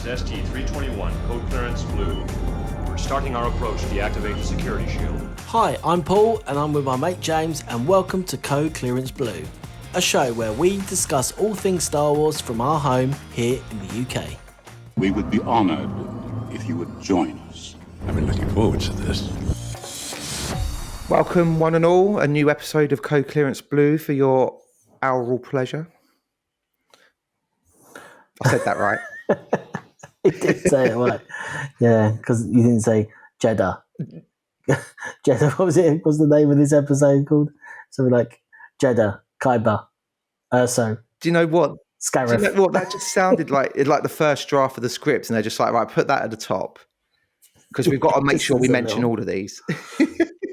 This is ST-321, code clearance blue. We're starting our approach to deactivate the security shield. Hi, I'm Paul and I'm with my mate James and welcome to Code Clearance Blue, a show where we discuss all things Star Wars from our home here in the UK. We would be honoured if you would join us. I've been looking forward to this. Welcome, one and all, a new episode of Code Clearance Blue for your aural pleasure. I said that right. You did say it right. Yeah, because you didn't say Jedha. Jedha, what was it? What's the name of this episode called? Something like Jedha, Kyber, Erso. Do you know what? Scarif. Do you know what? That just sounded like the first draft of the script, and they're just like, right, put that at the top because we've got to make sure we mention all of these.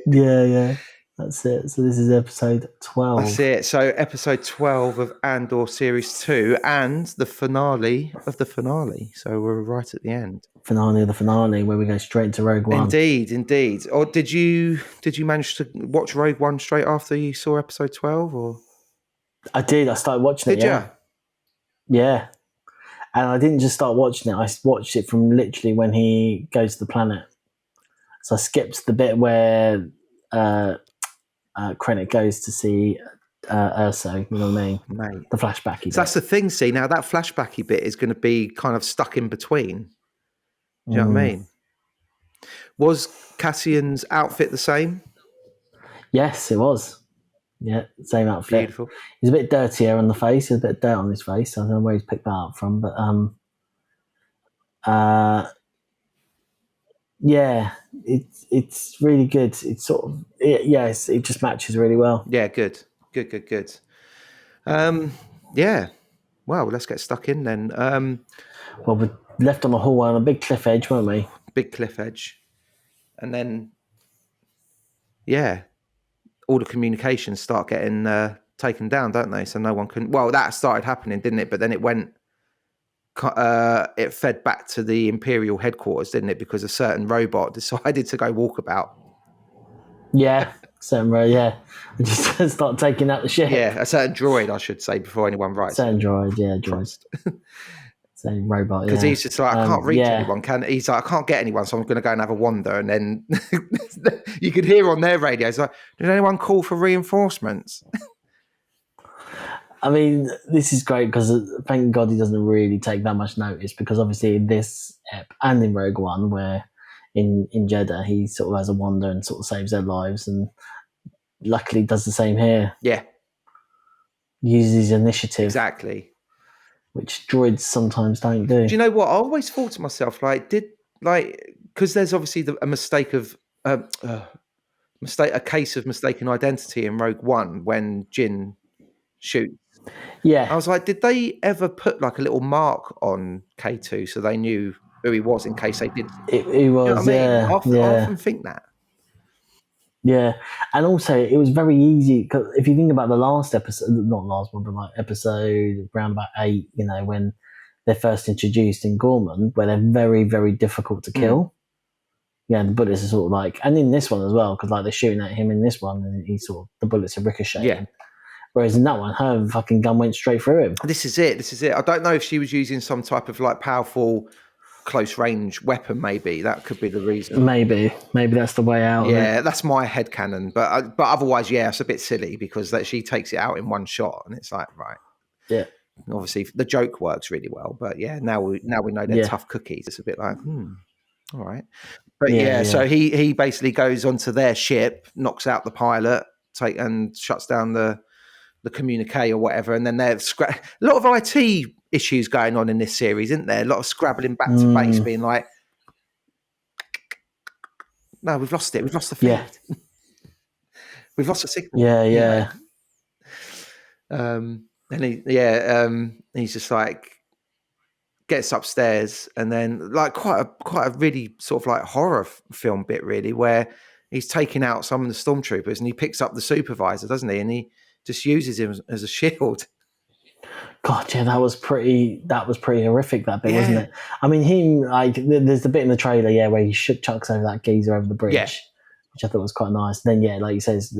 Yeah. That's it. So this is episode 12. That's it. So episode 12 of Andor Series 2 and the finale of the finale. So we're right at the end. Finale of the finale where we go straight into Rogue One. Indeed. Or did you manage to watch Rogue One straight after you saw episode 12? Or I did. I started watching it. Did you? Yeah. And I didn't just start watching it. I watched it from literally when he goes to the planet. So I skipped the bit where Krennic goes to see Erso, you know what I mean? Mate. The flashbacky. So that's the thing, see, now that flashbacky bit is going to be kind of stuck in between. Do you know what I mean? Was Cassian's outfit the same? Yes, it was. Yeah, same outfit. Beautiful. He's a bit dirtier on the face. There's a bit of dirt on his face. I don't know where he's picked that up from, but yeah, it's really good. It's sort of it just matches really well. Yeah, good. Yeah. Well, let's get stuck in then. Well, we left on the hallway on a big cliff edge, weren't we? Big cliff edge, and then all the communications start getting taken down, don't they? So no one can. Well, that started happening, didn't it? But then it went. It fed back to the Imperial headquarters, didn't it? Because a certain robot decided to go walkabout. Yeah, certain and just start taking out the ship. Yeah, a certain droid, I should say, before anyone writes. Certain droid, yeah, droid. Same robot, because he's just like, I can't reach anyone. He's like, I can't get anyone, so I'm going to go and have a wander. And then you could hear on their radios like, did anyone call for reinforcements? I mean, this is great because thank God he doesn't really take that much notice because obviously in this ep and in Rogue One, where in Jedha he sort of has a wander and sort of saves their lives, and luckily does the same here. Yeah, uses initiative exactly, which droids sometimes don't do. Do you know what? I always thought to myself, because there's obviously a mistake of a case of mistaken identity in Rogue One when Jyn shoots. Yeah, I was like, did they ever put like a little mark on K2 so they knew who he was in case they did? He was, I often think that. Yeah, and also it was very easy because if you think about the last episode, not last one, but like episode around about 8, you know, when they're first introduced in Gorman, where they're very, very difficult to kill. Yeah, the bullets are sort of like, and in this one as well, because like they're shooting at him in this one, and the bullets are ricocheting. Yeah. Whereas in that one, her fucking gun went straight through him. This is it. I don't know if she was using some type of like powerful close range weapon. Maybe that could be the reason. Maybe that's the way out. Yeah, that's my headcanon. But otherwise, yeah, it's a bit silly because she takes it out in one shot, and it's like, right. Yeah. Obviously, the joke works really well, but yeah, now we know they're tough cookies. It's a bit like, all right. But so he basically goes onto their ship, knocks out the pilot, and shuts down the communique or whatever, and then there's a lot of IT issues going on in this series, isn't there? A lot of scrabbling back to base, being like, no, we've lost it. We've lost the feed. Yeah. We've lost the signal. Yeah. And he's just like gets upstairs, and then like quite a really sort of like horror film bit, really, where he's taking out some of the stormtroopers, and he picks up the supervisor, doesn't he? And he just uses him as a shield. God, yeah, that was pretty horrific, that bit, wasn't it? I mean, there's the bit in the trailer, where he chucks over that geezer over the bridge, which I thought was quite nice. And then, like he says,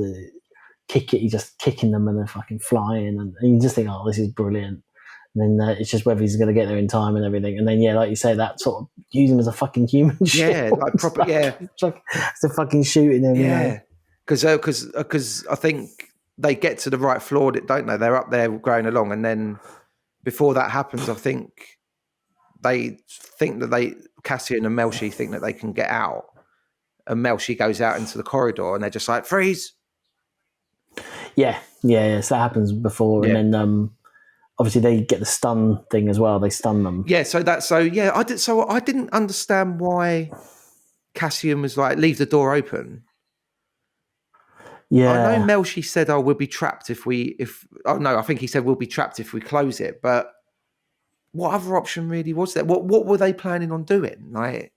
he's just kicking them and they're fucking flying, and you just think, oh, this is brilliant. And then it's just whether he's going to get there in time and everything. And then, like you say, that sort of use him as a fucking human shield. Yeah, like proper, It's like it's a fucking shooting him. Yeah, because I think they get to the right floor, don't they? They're up there going along, and then before that happens, I think that Cassian and Melshi think that they can get out, and Melshi goes out into the corridor, and they're just like, freeze. Yeah. So that happens before, and then obviously they get the stun thing as well. They stun them. Yeah. I didn't understand why Cassian was like, leave the door open. Yeah. I know Melshi said, "Oh, we'll be trapped I think he said we'll be trapped if we close it." But what other option really was there? What were they planning on doing? Like,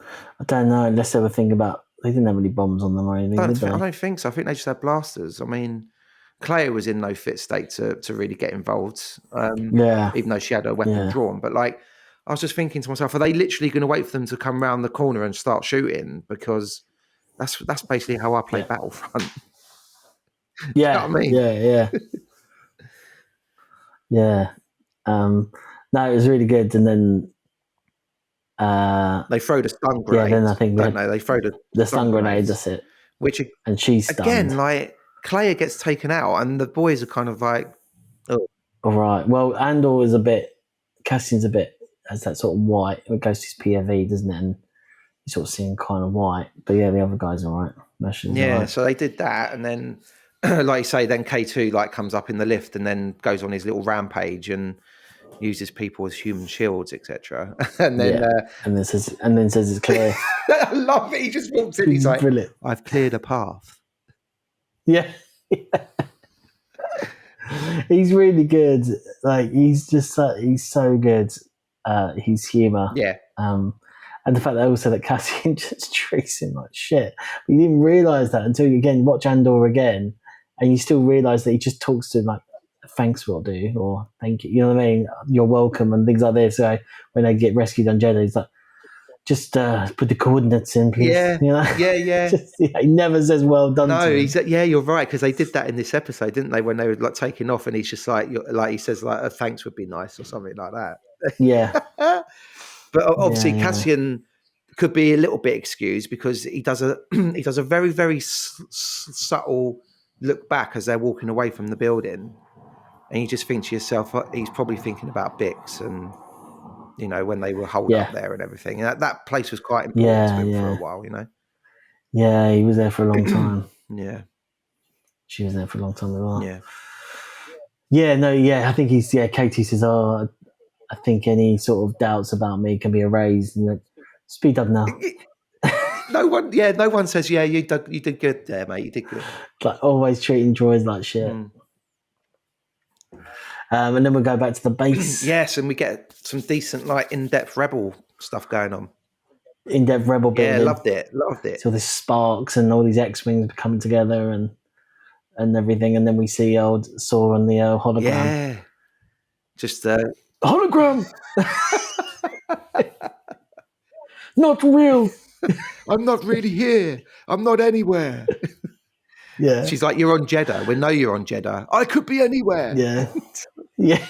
I don't know. Unless they were thinking about, they didn't have any bombs on them or anything. I don't think so. I think they just had blasters. I mean, Clea was in no fit state to really get involved. Even though she had her weapon drawn. But like, I was just thinking to myself, are they literally going to wait for them to come around the corner and start shooting? Because that's basically how I play Battlefront. Yeah, you know what I mean? Yeah. No, it was really good. And then they throw the stun grenade. Yeah, then I think they throw the stun grenade. That's it. And she's stunned. Again, like Clea gets taken out, and the boys are kind of like, oh, all right. Well, Andor is Cassian's has that sort of white. It goes to his POV, doesn't it? And you sort of see him kind of white. But yeah, the other guys are all right. So they did that, and then, like you say, then K2 like comes up in the lift and then goes on his little rampage and uses people as human shields, etc. And then and then says it's clear. I love it. He just walks in. He's like, brilliant. I've cleared a path. Yeah. He's really good. Like he's so good. His humor. Yeah. And the fact that Cassian just treats him like shit. But you didn't realise that until you again watch Andor again, and you still realise that he just talks to him like, "Thanks, will do," or "Thank you." You know what I mean? You're welcome, and things like this. So when they get rescued on Jedha, he's like, "Just put the coordinates in, please." Yeah, you know? yeah. He never says "well done." No, to him. you're right, because they did that in this episode, didn't they? When they were like taking off, and he's just like he says like, "A thanks would be nice" or something like that. Yeah. But obviously, Cassian could be a little bit excused because he does a very, very subtle look back as they're walking away from the building, and you just think to yourself, he's probably thinking about Bix and when they were holed up there and everything. And that place was quite important to him for a while, Yeah, he was there for a long time. Yeah, she was there for a long time as well. Yeah, I think Katie says, "Oh, I think any sort of doubts about me can be erased." And speed up now. No one says, "Yeah, you did good there, mate. You did good." Like always treating droids like shit. And then we'll go back to the base. Yes, and we get some decent, like, in-depth Rebel stuff going on. In-depth Rebel building. Yeah, loved it. So there's sparks and all these X-Wings coming together and everything. And then we see old Saw on the hologram. Yeah. Just hologram! Not real! I'm not really here. I'm not anywhere. Yeah. She's like, "You're on Jedha. We know you're on Jedha. I could be anywhere." Yeah. Yeah.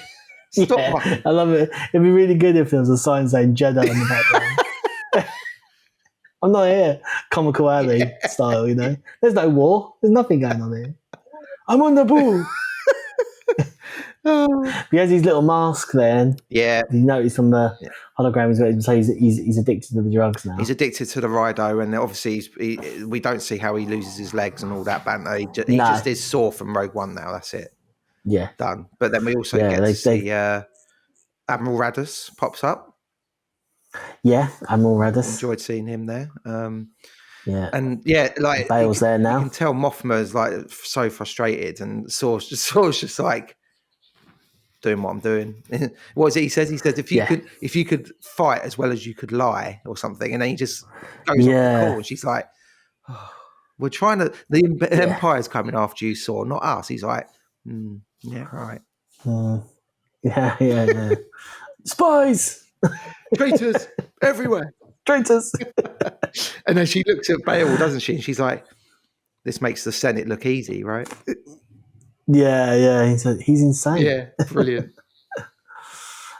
Stop. Yeah. I love it. It'd be really good if there was a sign saying Jedha in the background. I'm not here. Comical Alley style, There's no war. There's nothing going on here. I'm on the ball. He has his little mask then. Yeah. You notice on the hologram he's addicted to the drugs now. He's addicted to the Rido, and obviously we don't see how he loses his legs and all that banter. He just is Saw from Rogue One now. That's it. Yeah. Done. But then we also get to see Admiral Raddus pops up. Yeah, Admiral Raddus. Enjoyed seeing him there. Yeah. And like Bale's there now. You can tell Mothma's like so frustrated, and Saw's just like doing what I'm doing. What is it he says? He says, if you could fight as well as you could lie or something, and then he just goes off the call, and she's like, we're trying to, the Empire's coming after you, Saw, not us. He's like, yeah, right. Yeah. Spies! Traitors everywhere. Traitors. And then she looks at Bale, doesn't she? And she's like, this makes the Senate look easy, right? Yeah. He's insane. Yeah, brilliant.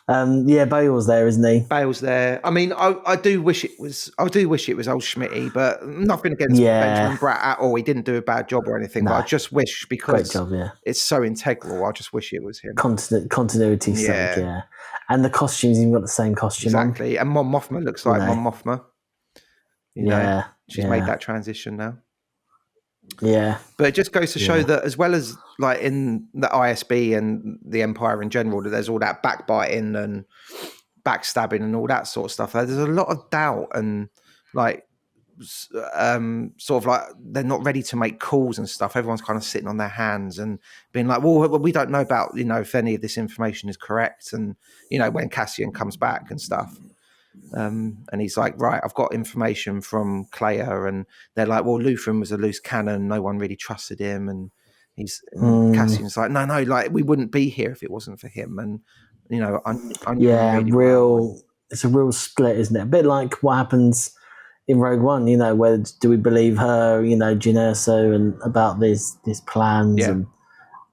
Bale's there, isn't he? Bale's there. I mean, I do wish it was old Schmitty, but nothing against Benjamin Bratt at all. He didn't do a bad job or anything. But I just wish, because it's so integral, I just wish it was him. Continuity sake, yeah. And the costumes, you've got the same costume exactly. And Mon Mothma looks like Mon Mothma. You know, she's made that transition now. Yeah. But it just goes to show that, as well as like in the ISB and the Empire in general, that there's all that backbiting and backstabbing and all that sort of stuff. There's a lot of doubt and like sort of like they're not ready to make calls and stuff. Everyone's kind of sitting on their hands and being like, well, we don't know about, you know, if any of this information is correct. And, you know, when Cassian comes back and stuff. And he's like, right, I've got information from Clea, and they're like, well, Lutheran was a loose cannon, no one really trusted him, and Cassian's like, no, like we wouldn't be here if it wasn't for him, and you know, I knew him really well. It's a real split, isn't it? A bit like what happens in Rogue One, you know, where do we believe her, you know, Erso, and about these plans, and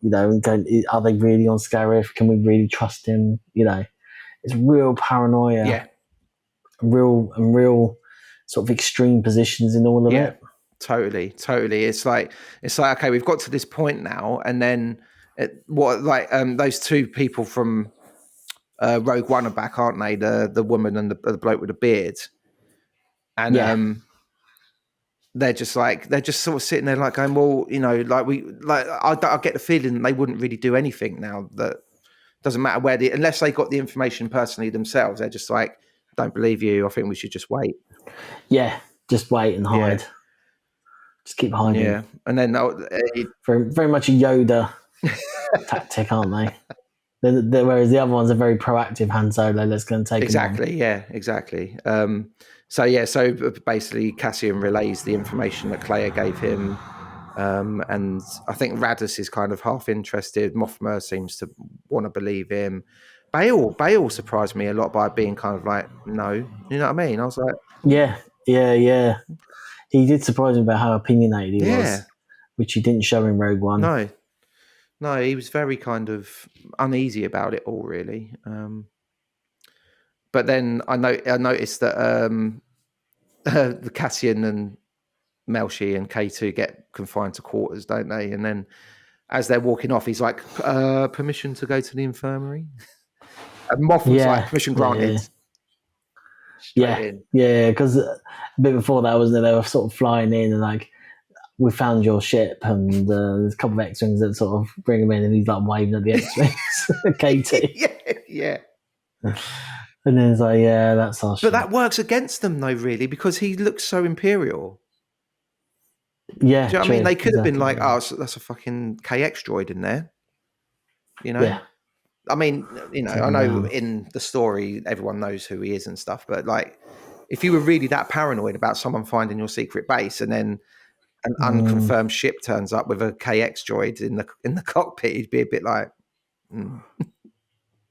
you know, and going, are they really on Scarif? Can we really trust him? You know, it's real paranoia. Yeah. Real sort of extreme positions in all of it. Totally. It's like, okay, we've got to this point now, and then those two people from Rogue One are back, aren't they? The woman and the bloke with the beard, and they're just sort of sitting there like going, well, you know, I get the feeling that they wouldn't really do anything now. That doesn't matter unless they got the information personally themselves. They're just like, don't believe you. I think we should just wait. Yeah, just wait and hide. Just keep hiding. Yeah, and then very, very much a Yoda tactic, aren't they? Whereas the other ones are very proactive. Han Solo, let's go and take exactly. Yeah, exactly. So basically, Cassian relays the information that Clea gave him, and I think Radis is kind of half interested. Mothma seems to want to believe him. Bale surprised me a lot by being kind of like, no, you know what I mean? I was like, yeah. He did surprise me about how opinionated he was, which he didn't show in Rogue One. No, he was very kind of uneasy about it all, really. But then I noticed that the Cassian and Melshi and K2 get confined to quarters, don't they? And then as they're walking off, he's like, permission to go to the infirmary? And Moff was like, permission granted. Yeah, because a bit before that, wasn't it? They were sort of flying in and like, we found your ship, and there's a couple of X-Wings that sort of bring him in, and he's like waving at the X-Wings. KT. Yeah. And then it's like, that's our ship. But that works against them, though, really, because he looks so Imperial. Yeah, do you know what I mean? They could have been like, oh, so that's a fucking KX droid in there. You know? Yeah. I mean, you know, I know in the story everyone knows who he is and stuff, but like, if you were really that paranoid about someone finding your secret base, and then an unconfirmed ship turns up with a KX droid in the cockpit, you'd be a bit like,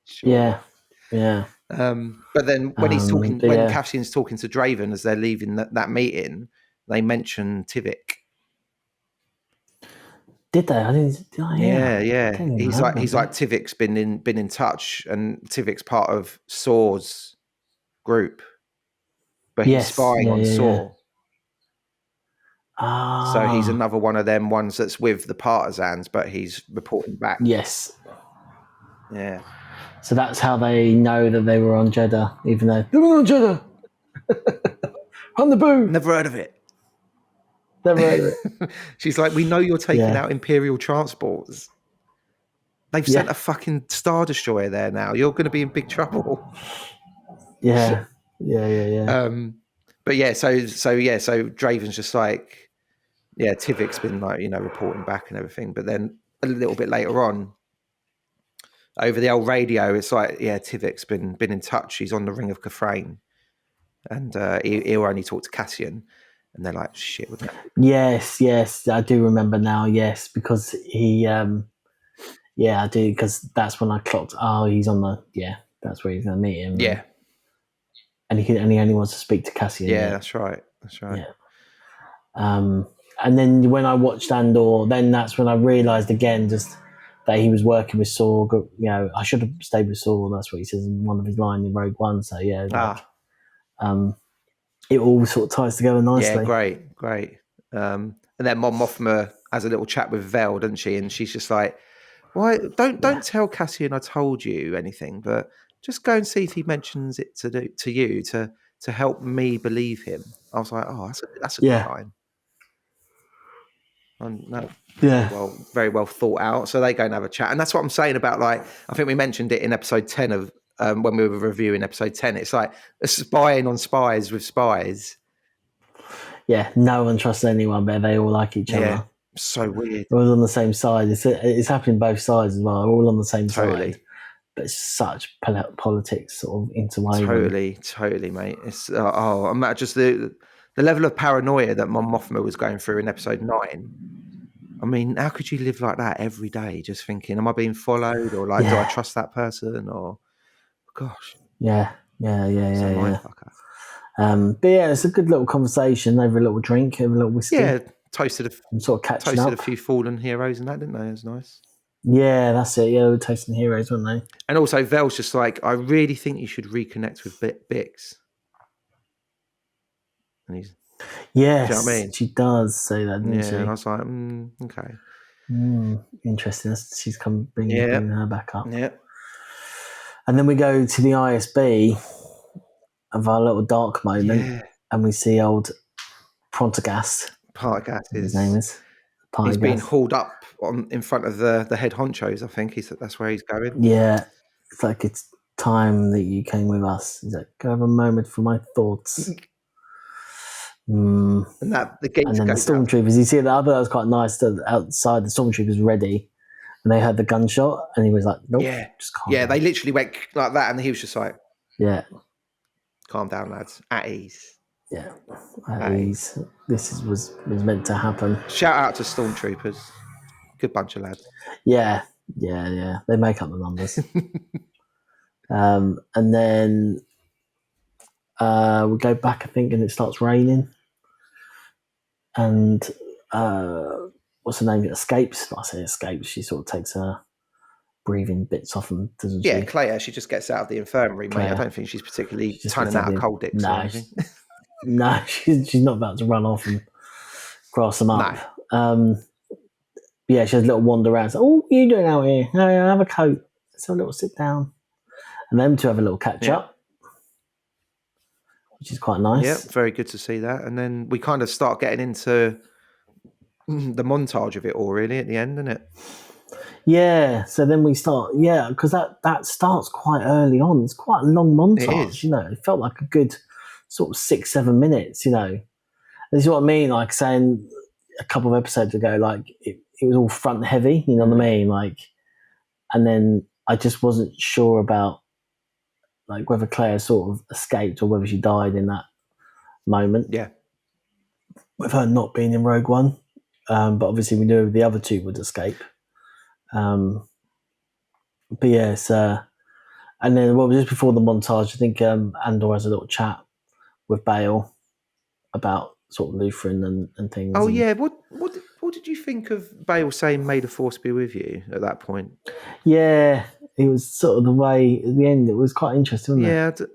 sure. Yeah. But then when he's talking, when Cassian's talking to Draven as they're leaving that meeting, they mention Tivik. Did they? I didn't. Yeah. He's like Tivik's been in touch, and Tivik's part of Saw's group, but he's spying on Saw. So he's another one of them ones that's with the partisans, but he's reporting back. Yes. Yeah. So that's how they know that they were on Jedha, even though they were on Jedha. On the boo. Never heard of it. Never heard of it. She's like, we know you're taking out Imperial transports. They've sent a fucking Star Destroyer there now. You're going to be in big trouble. Yeah. But so Draven's just like, Tivik's been like, you know, reporting back and everything. But then a little bit later on, over the old radio, it's like, Tivik's been in touch. He's on the Ring of Kafrane, and he'll only talk to Cassian. And they're like, shit. Yes, I do remember now. Yes, because he, I do, because that's when I clocked. Oh, he's on that's where he's going to meet him. Yeah, and he only wants to speak to Cassian. Yeah, that's right. Yeah. And then when I watched Andor, then that's when I realised again just that he was working with Saw. I should have stayed with Saw. That's what he says in one of his lines in Rogue One. So it all sort of ties together nicely. Yeah, great. And then Mon Mothma has a little chat with Vel, doesn't she? And she's just like, "Why don't tell Cassian I told you anything, but just go and see if he mentions it to you to help me believe him." I was like, "Oh, that's a good line." And very well thought out. So they go and have a chat, and that's what I'm saying about, like, I think we mentioned it in episode 10 of when we were reviewing episode 10. It's like a spying on spies with spies. Yeah, no one trusts anyone, but they all like each other. So weird. They're all on the same side. It's happening both sides as well. They're all on the same side. But it's such politics sort of interwoven. Totally, mate. It's just the level of paranoia that Mon Mothma was going through in episode 9. I mean, how could you live like that every day, just thinking, am I being followed, or like, do I trust that person, or gosh. Yeah. But yeah, it's a good little conversation over a little drink, over a little whiskey. Yeah, toasted a few fallen heroes and that, didn't they? It was nice. Yeah, that's it. Yeah, they were toasting heroes, weren't they? And also, Vel's just like, I really think you should reconnect with Bix. And he's, yes, do you know what I mean? She does say that, doesn't she? And I was like, okay. Interesting. She's come bringing her back up. Yeah. And then we go to the ISB of our little dark moment, and we see old Prendergast. Prendergast, his name is. He's been hauled up in front of the head honchos. I think that's where he's going. Yeah, it's like, it's time that you came with us. He's like, go have a moment for my thoughts. And that the gates, and then the stormtroopers. You see that was quite nice. That outside the stormtroopers ready, and they heard the gunshot, and he was like, "Nope, just calm down." They literally went like that, and he was just like, calm down, lads, at ease." Yeah, at ease. This was meant to happen. Shout out to stormtroopers, good bunch of lads. Yeah. They make up the numbers. And then we go back, I think, and it starts raining. And what's her name? Escapes. I say escapes. She sort of takes her breathing bits off them, doesn't she? Yeah, Claire. She just gets out of the infirmary, mate. I don't think she's particularly turning out a cold dicks or anything. No, she's not about to run off and grass them up. No. She has a little wander around. So, what are you doing out here? No, have a coat. Let's have a little sit down. And them two have a little catch up, which is quite nice. Yeah, very good to see that. And then we kind of start getting into the montage of it all, really, at the end, isn't it? Yeah, so then we start, because that starts quite early on. It's quite a long montage, It felt like a good sort of 6-7 minutes, This is what I mean, like saying a couple of episodes ago, like it was all front heavy, you know what I mean? Like, and then I just wasn't sure about like whether Claire sort of escaped or whether she died in that moment. Yeah. With her not being in Rogue One. But obviously we knew the other two would escape. But yes, and then just before the montage, I think Andor has a little chat with Bale about sort of Lutheran and things. Oh, yeah. What did you think of Bale saying, "May the Force be with you" at that point? Yeah, it was sort of the way at the end. It was quite interesting, wasn't it?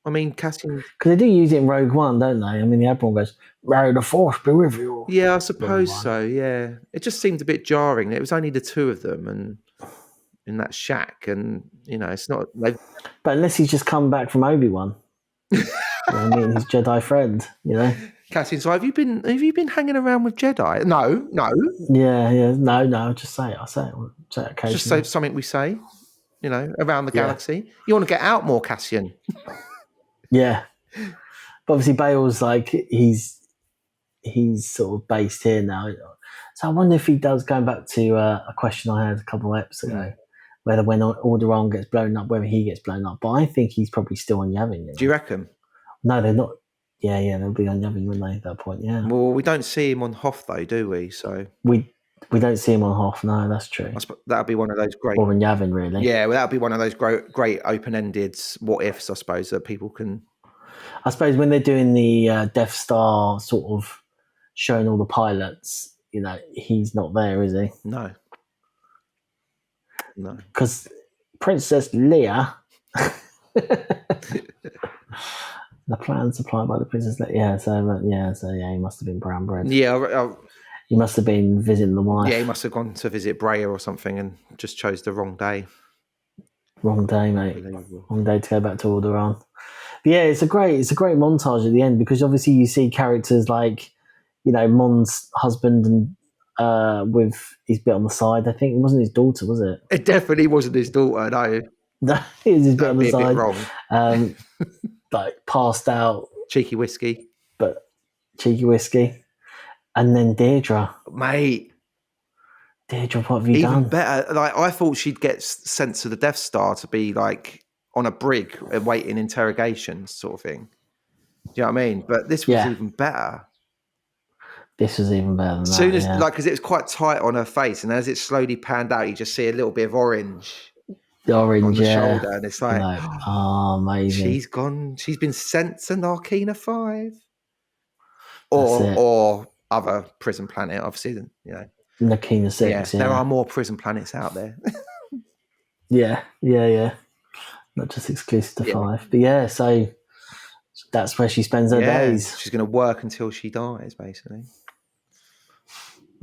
I mean, Cassian, because they do use it in Rogue One, don't they? I mean, the Admiral goes, "May the Force be with you." Yeah, I suppose so. Yeah, it just seemed a bit jarring. It was only the two of them, and in that shack, and it's not. But unless he's just come back from Obi-Wan, meeting his Jedi friend, Cassian, so have you been hanging around with Jedi? No. Yeah, no. Just say it. I'll say it. Say it occasionally. Just say something we say, around the galaxy. You want to get out more, Cassian? Yeah, but obviously Bale's like he's sort of based here now. So I wonder if he does, going back to a question I had a couple of episodes ago, whether when Alderaan gets blown up, whether he gets blown up. But I think he's probably still on Yavin. Do you reckon? No, they're not. Yeah, they'll be on Yavin, wouldn't they, at that point? Yeah. Well, we don't see him on Hoth though, do we? So we don't see him on Hoth. No, that's true. That'll be one of those great. Or in Yavin, really. Yeah, well, that'll be one of those great open-ended what ifs, I suppose, that people can. I suppose when they're doing the Death Star sort of showing all the pilots, he's not there, is he? No. No. Because Princess Leia, the plan supplied by the Princess Leia. Yeah, so he must have been brown bread. Yeah, he must have been visiting the wife. Yeah, he must have gone to visit Breyer or something and just chose the wrong day. Wrong day, mate. Wrong day to go back to Alderaan. But yeah, it's a great montage at the end because obviously you see characters like, Mon's husband and with his bit on the side. I think it wasn't his daughter, was it? It definitely wasn't his daughter, no. It was his bit on the side. A bit wrong. Like passed out. Cheeky whiskey. And then Deirdre. Mate. Deirdre, what have you done? Even better. Like, I thought she'd get sent to the Death Star to be like on a brig awaiting interrogations sort of thing. Do you know what I mean? But this was even better. This was even better than soon that. As because it was quite tight on her face, and as it slowly panned out, you just see a little bit of orange. The orange on the shoulder, and it's like, amazing. She's gone. She's been sent to Narkina 5, or other prison planet. Obviously, Narkina 6. Yeah, there are more prison planets out there. yeah. Not just exclusive to 5, but so that's where she spends her days. She's going to work until she dies, basically.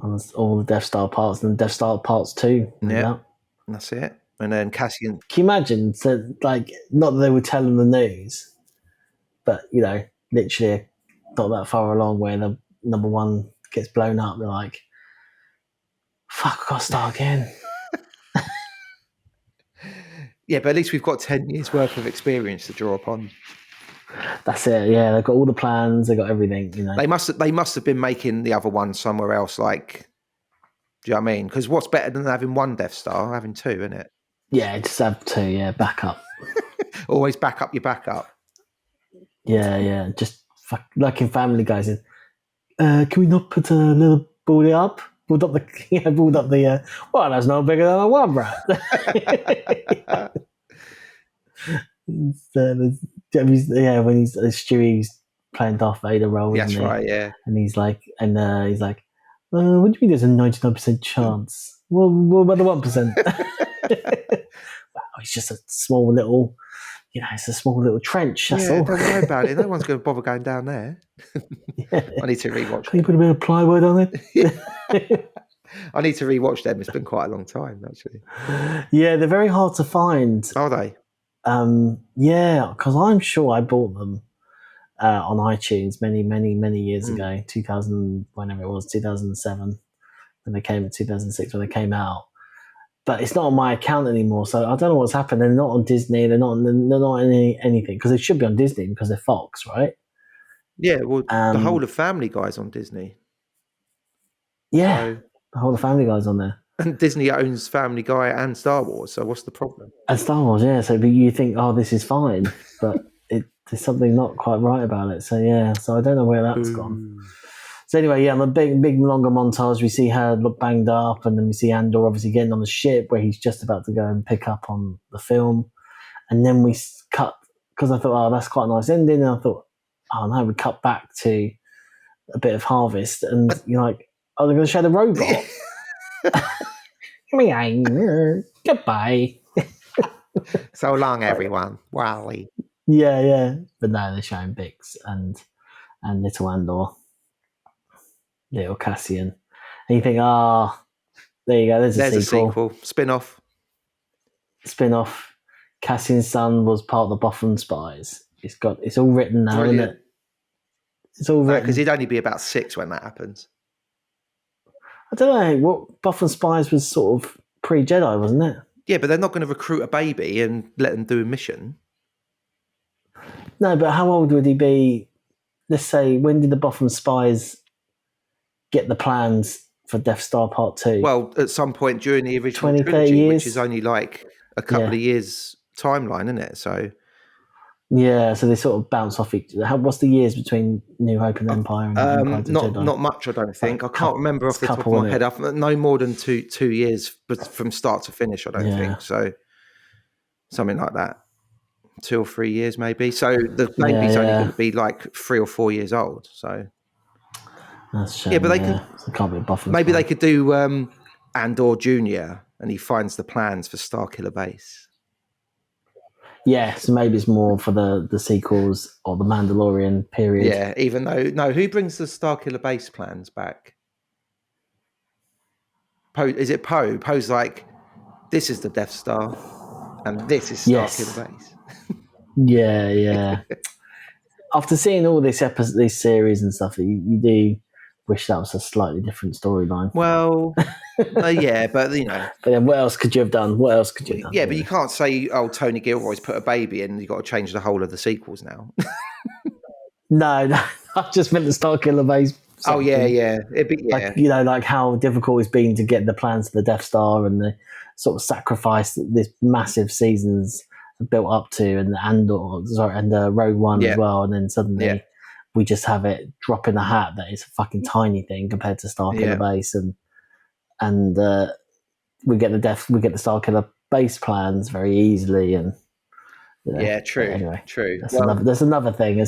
On all the Death Star parts and Death Star parts 2. Yeah, that's it. And then Cassian. Can you imagine? So, not that they would tell them the news, but literally not that far along where the number 1 gets blown up. They're like, "Fuck, I gotta start again." Yeah, but at least we've got 10 years worth of experience to draw upon. That's it. Yeah, they've got all the plans. They've got everything. They must have been making the other one somewhere else. Do you know what I mean? Because what's better than having 1 Death Star? Having 2, isn't it? Yeah, just have 2. Yeah, backup. Always back up your backup. Yeah. Just like in Family Guy. Can we not put a little baldy up? Build up the. Well, that's no bigger than a one rat. When Stewie's playing Darth Vader role. That's right. Yeah. And he's like, what do you mean? There's a 99% chance. Well, what about the 1%? Wow, it's just a small little. It's a small little trench. That's all. Don't worry about it. No one's going to bother going down there. I need to rewatch. Can you put a bit of plywood on it? I need to rewatch them. It's been quite a long time, actually. Yeah, they're very hard to find. Are they? Yeah, because I'm sure I bought them on iTunes many years ago. 2000, whenever it was, 2007. When they came, 2006 when they came out. But it's not on my account anymore, so I don't know what's happened. They're not on Disney. They're not anything because they should be on Disney because they're Fox, right? Yeah, well, the whole of Family Guy's on Disney. Yeah, so, the whole of Family Guy's on there. And Disney owns Family Guy and Star Wars, so what's the problem? And Star Wars, yeah. So, but you think, this is fine, but there's something not quite right about it. So, yeah. So I don't know where that's gone. So anyway, on the big longer montage, we see her look banged up, and then we see Andor obviously getting on the ship where he's just about to go and pick up on the film, and then we cut because I thought, that's quite a nice ending, and I thought, no, we cut back to a bit of Harvest, and you're like, they're going to show the robot. Goodbye. So long, everyone. Wally. Yeah. But no, they're showing Bix and little Andor. Little Cassian. And you think, there you go, there's a sequel. Spin-off. Cassian's son was part of the Boffin spies. It's all written now, isn't it? It's all written. Because he'd only be about 6 when that happens. I don't know, what Boffin spies was sort of pre-Jedi, wasn't it? Yeah, but they're not going to recruit a baby and let them do a mission. No, but how old would he be? Let's say, when did the Boffin spies get the plans for Death Star Part 2? Well, at some point during the original 20, trilogy, 30 years? Which is only like a couple of years timeline, isn't it? So yeah, so they sort of bounce off each other. What's the years between New Hope and Empire and Empire to Jedi? Not much, I don't think. I can't remember off the top of my head. No more than two years, but from start to finish, I don't think. So something like that. 2 or 3 years maybe. So the baby's only going to be like 3 or 4 years old. So that's shame, but they can. So can't be a Boffin maybe spy. they could do Andor Junior and he finds the plans for Starkiller Base. Yeah, so maybe it's more for the sequels or the Mandalorian period. Yeah, even though who brings the Starkiller Base plans back? Poe, is it Poe? Poe's like, this is the Death Star, and this is Starkiller Base. Yeah. After seeing all this series and stuff, you do wish that was a slightly different storyline. Well, yeah, but you know. But then what else could you have done? Yeah, but you can't say, Tony Gilroy's put a baby in, you've got to change the whole of the sequels now. No, I just meant the Starkiller Base. Oh, yeah. It'd be, like, like how difficult it's been to get the plans for the Death Star and the sort of sacrifice that this massive season's built up to, and the Rogue One as well, and then suddenly we just have it drop in the hat that it's a fucking tiny thing compared to Starkiller Base, and we get the Starkiller Base plans very easily, and true. Anyway, true. There's another thing.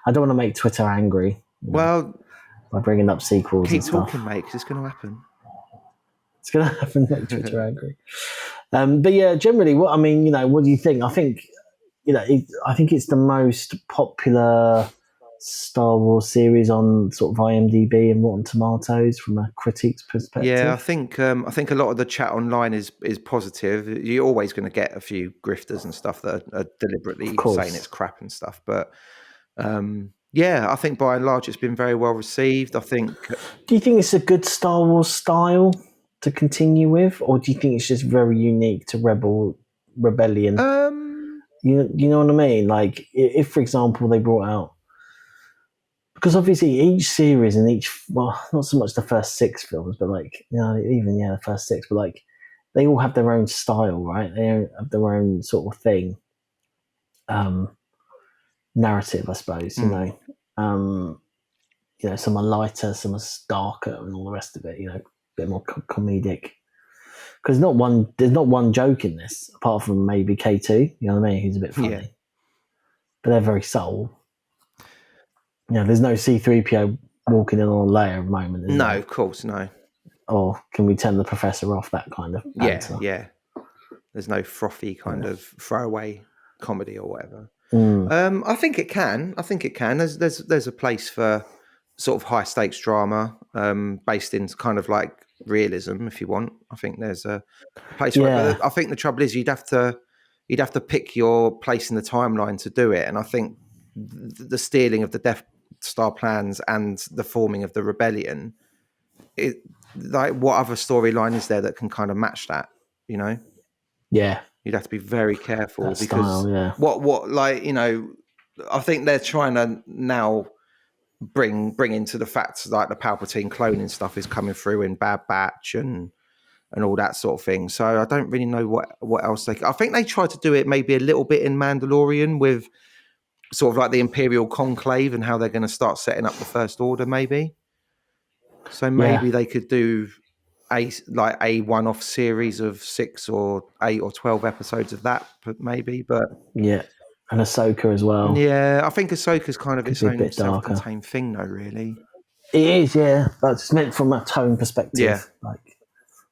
I don't want to make Twitter angry. Well, by bringing up sequels. Keep talking, mate, because it's going to happen. It's going to happen. Make Twitter angry. But yeah, generally, what do you think? I think, I think it's the most popular Star Wars series on sort of IMDb and Rotten Tomatoes from a critique's perspective. Yeah, I think a lot of the chat online is positive. You're always going to get a few grifters and stuff that are deliberately saying it's crap and stuff. But I think by and large it's been very well received. I think. Do you think it's a good Star Wars style to continue with, or do you think it's just very unique to Rebellion? You know what I mean? Like, if for example they brought out, because obviously each series and not so much the first 6 films, but like, the first 6, but like they all have their own style, right? They have their own sort of thing, narrative, I suppose. Some are lighter, some are darker, and all the rest of it. A bit more comedic. Because there's not one joke in this, apart from maybe K2. You know what I mean? Who's a bit funny, but they're very subtle. There's no C-3PO walking in on a layer at the moment. No, of course, no. Or can we turn the professor off? That kind of banter. Yeah. There's no frothy kind of throwaway comedy or whatever. I think it can. There's a place for sort of high stakes drama based in kind of like realism, if you want. I think there's a place for it. But I think the trouble is you'd have to pick your place in the timeline to do it. And I think the stealing of the Death Star plans and the forming of the rebellion, what other storyline is there that can kind of match that? Yeah. You'd have to be very careful because I think they're trying to now bring into the fact like the Palpatine cloning stuff is coming through in Bad Batch and all that sort of thing. So I don't really know what else I think they tried to do it maybe a little bit in Mandalorian with sort of like the Imperial Conclave and how they're going to start setting up the First Order maybe. So maybe they could do a one-off series of 6 or 8 or 12 episodes of that, but and Ahsoka as well. Yeah, I think Ahsoka's kind of its own self-contained thing, though. Really, it is. Yeah, that's just meant from a tone perspective. Yeah, like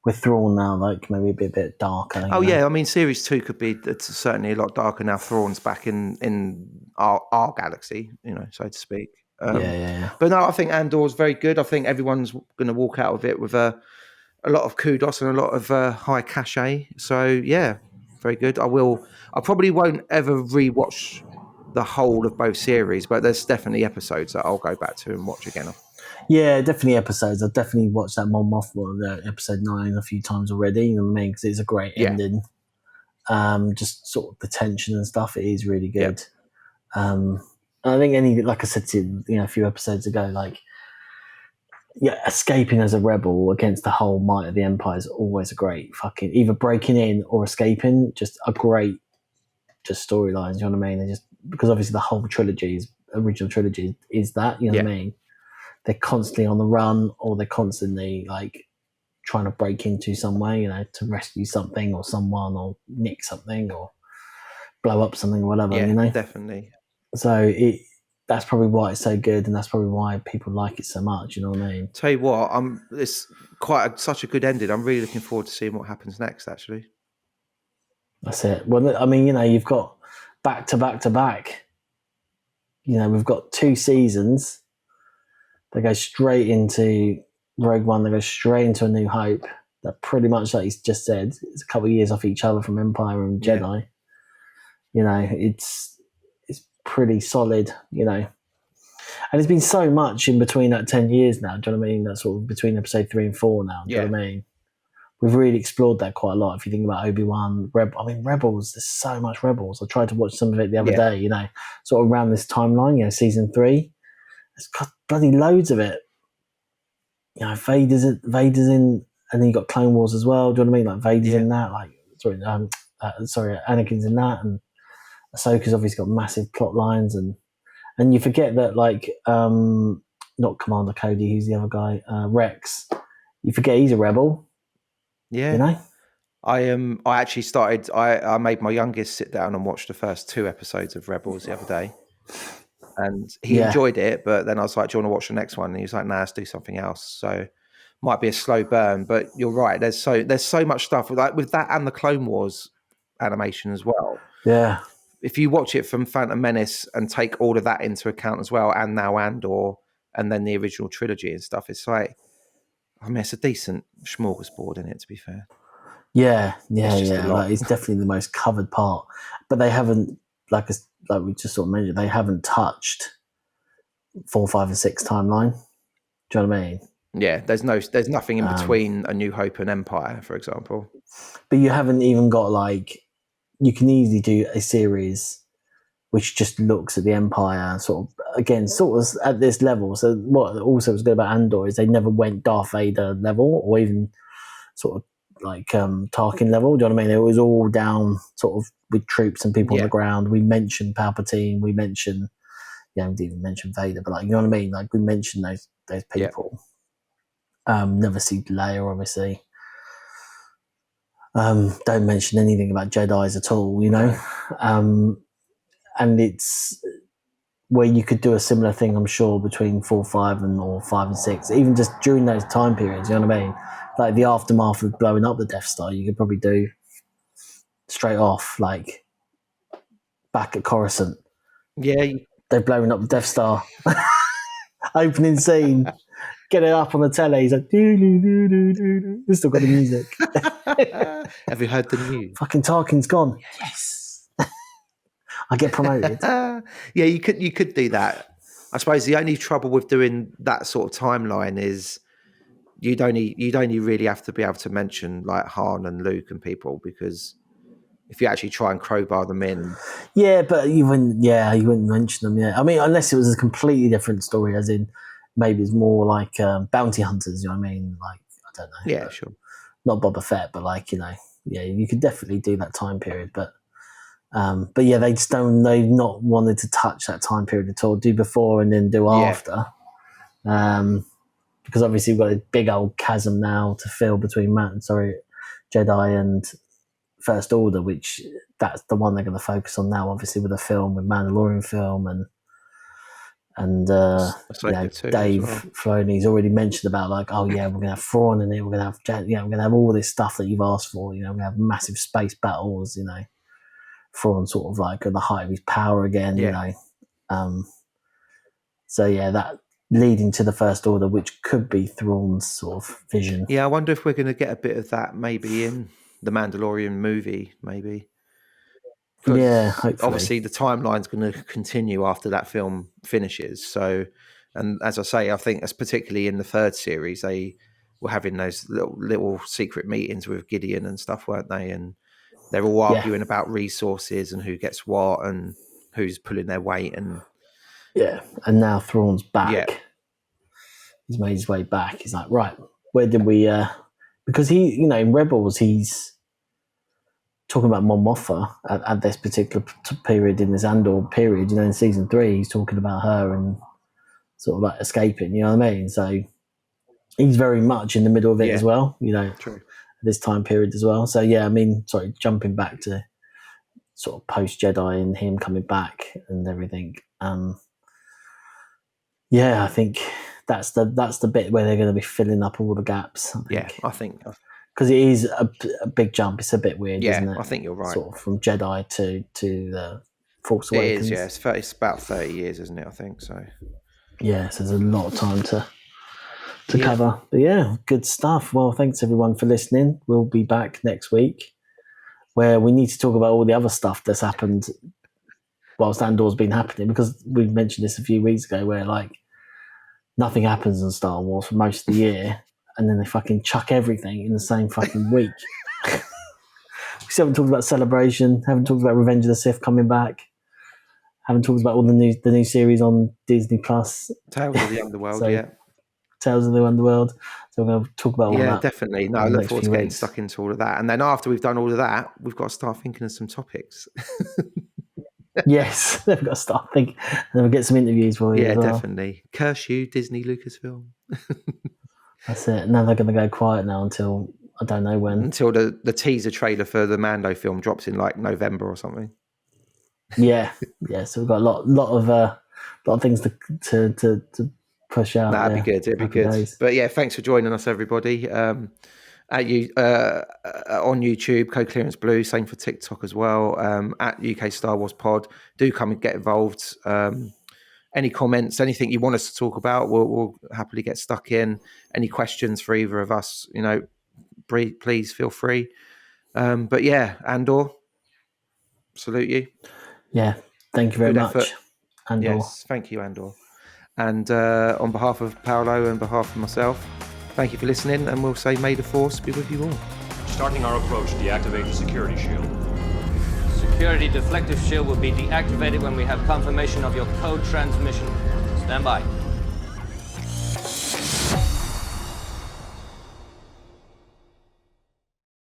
with Thrawn now, like maybe a bit darker. Yeah, I mean, series 2 could be certainly a lot darker now. Thrawn's back in our galaxy, so to speak. But no, I think Andor's very good. I think everyone's going to walk out of it with a lot of kudos and a lot of high cachet. So yeah, very good. I probably won't ever rewatch the whole of both series, but there's definitely episodes that I'll go back to and watch again. Yeah, definitely episodes. I've definitely watched that Mon Mothma episode 9 a few times already. You know what I mean? Because it's a great ending. Just sort of the tension and stuff. It is really good. I think like I said to you a few episodes ago, like escaping as a rebel against the whole might of the Empire is always a great fucking either breaking in or escaping. Just a great storylines. You know what I mean? And just because obviously the whole original trilogy is that. You know what I mean? They're constantly on the run, or they're constantly like trying to break into somewhere, to rescue something or someone, or nick something, or blow up something, or whatever. Definitely. So that's probably why it's so good, and that's probably why people like it so much. You know what I mean? Tell you what, it's such a good ending. I'm really looking forward to seeing what happens next. Actually, that's it. Well, I mean, you've got back to back to back. We've got 2 seasons. They go straight into Rogue One. They go straight into A New Hope. That pretty much, like he's just said, it's a couple of years off each other from Empire and Jedi. It's pretty solid. And it's been so much in between that 10 years now. Do you know what I mean? That's sort of between episode 3 and 4 now. Do you know what I mean? We've really explored that quite a lot. If you think about Obi-Wan, Rebels, there's so much Rebels. I tried to watch some of it the other day, sort of around this timeline, season 3. There's got bloody loads of it. Vader's in, and then you got Clone Wars as well. Do you know what I mean? Like Vader's in that. Anakin's in that, and Ahsoka's obviously got massive plot lines, and you forget that not Commander Cody, who's the other guy, Rex. You forget he's a rebel. Yeah. I actually started. I made my youngest sit down and watch the first 2 episodes of Rebels the other day. And he enjoyed it, but then I was like, "Do you want to watch the next one?" And he was like, "Nah, let's do something else." So, might be a slow burn, but you're right. There's so much stuff with that and the Clone Wars animation as well. Yeah. If you watch it from Phantom Menace and take all of that into account as well, and now Andor, and then the original trilogy and stuff, it's like, it's a decent smorgasbord in it. To be fair. Yeah. It's definitely the most covered part, but they haven't, like we just sort of mentioned, they haven't touched 4, 5, and 6 timeline. Do you know what I mean? Yeah, there's nothing in between A New Hope and Empire, for example. But you haven't even got you can easily do a series which just looks at the Empire sort of at this level. So what also was good about Andor is they never went Darth Vader level or even sort of Tarkin level. Do you know what I mean? It was all down sort of with troops and people on the ground. We mentioned Palpatine. We mentioned, we didn't even mention Vader, but you know what I mean? We mentioned those people. Never see Leia, obviously. Don't mention anything about Jedis at all, and it's where you could do a similar thing, I'm sure, between 4, 5, or 5 and 6, even just during those time periods. You know what I mean? Like the aftermath of blowing up the Death Star, you could probably do straight off, back at Coruscant. Yeah, they're blowing up the Death Star. Opening scene. Get it up on the telly. He's like, doo-doo-doo-doo-doo-doo. It's still got the music. Have you heard the news? Fucking Tarkin's gone. Yes. I get promoted. Yeah, you could do that. I suppose the only trouble with doing that sort of timeline is you'd only really have to be able to mention Han and Luke and people, because if you actually try and crowbar them in. Yeah, but you wouldn't mention them, yeah. I mean, unless it was a completely different story, as in maybe it's more like bounty hunters, you know what I mean? I don't know. Yeah, sure. Not Boba Fett, but you could definitely do that time period. But yeah, they've not wanted to touch that time period at all. Do before and then do after. Because obviously we've got a big old chasm now to fill between Jedi and First Order, which that's the one they're going to focus on now, obviously with the film, with Mandalorian film and Dave Filoni's already mentioned about we're going to have Thrawn in it, we're going to have we're going to have all this stuff that you've asked for, we're going to have massive space battles, Thrawn sort of at the height of his power again, so that leading to the First Order, which could be Thrawn's sort of vision. Yeah, I wonder if we're going to get a bit of that maybe in the Mandalorian movie, maybe. Yeah, hopefully. Obviously the timeline's going to continue after that film finishes. So, and as I say, I think that's particularly in the 3rd series, they were having those little secret meetings with Gideon and stuff, weren't they? And they're all arguing about resources and who gets what and who's pulling their weight. And and now Thrawn's back. Yeah. He's made his way back. He's like, right, where did we? Because he, in Rebels, he's talking about Mon Mothma at this particular period in this Andor period. In season 3, he's talking about her and sort of escaping. You know what I mean? So he's very much in the middle of it as well. True. This time period as well. So yeah, I mean, jumping back to sort of post Jedi and him coming back and everything. Yeah, I think that's the bit where they're going to be filling up all the gaps. I think because it is a big jump. It's a bit weird, isn't it? I think you're right. Sort of from Jedi to the Force Awakens. It is, yeah. It's about 30 years, isn't it? I think so. Yeah, so there's a lot of time to cover. But yeah, good stuff. Well, thanks everyone for listening. We'll be back next week where we need to talk about all the other stuff that's happened whilst Andor's been happening, because we mentioned this a few weeks ago where like nothing happens in Star Wars for most of the year and then they fucking chuck everything in the same fucking week. We still haven't talked about Celebration, haven't talked about Revenge of the Sith coming back, haven't talked about all the new series on Disney Plus. Tales of the Underworld, Tales of the Underworld. So we're going to talk about all that. Yeah, definitely. No, I look forward to getting stuck into all of that. And then after we've done all of that, we've got to start thinking of some topics. Yes, we've got to start thinking. And then we'll get some interviews for you as well. Definitely. Curse you, Disney, Lucasfilm. That's it. Now they're going to go quiet now until I don't know when. Until the teaser trailer for the Mando film drops in like November or something. Yeah. So we've got a lot of things to push out. That'd be good. It'd be good. Days. But yeah, thanks for joining us, everybody. At you on YouTube, Co-Clearance Blue, same for TikTok as well. At UK Star Wars Pod, do come and get involved. Any comments, anything you want us to talk about, we'll happily get stuck in. Any questions for either of us, please feel free. But yeah, Andor, salute you. Yeah, thank you very much, effort. Andor. Yes, thank you, Andor. And on behalf of Paolo and behalf of myself, thank you for listening, and we'll say may the Force be with you all. Starting our approach, deactivate the security shield. Security deflective shield will be deactivated when we have confirmation of your code transmission. Stand by.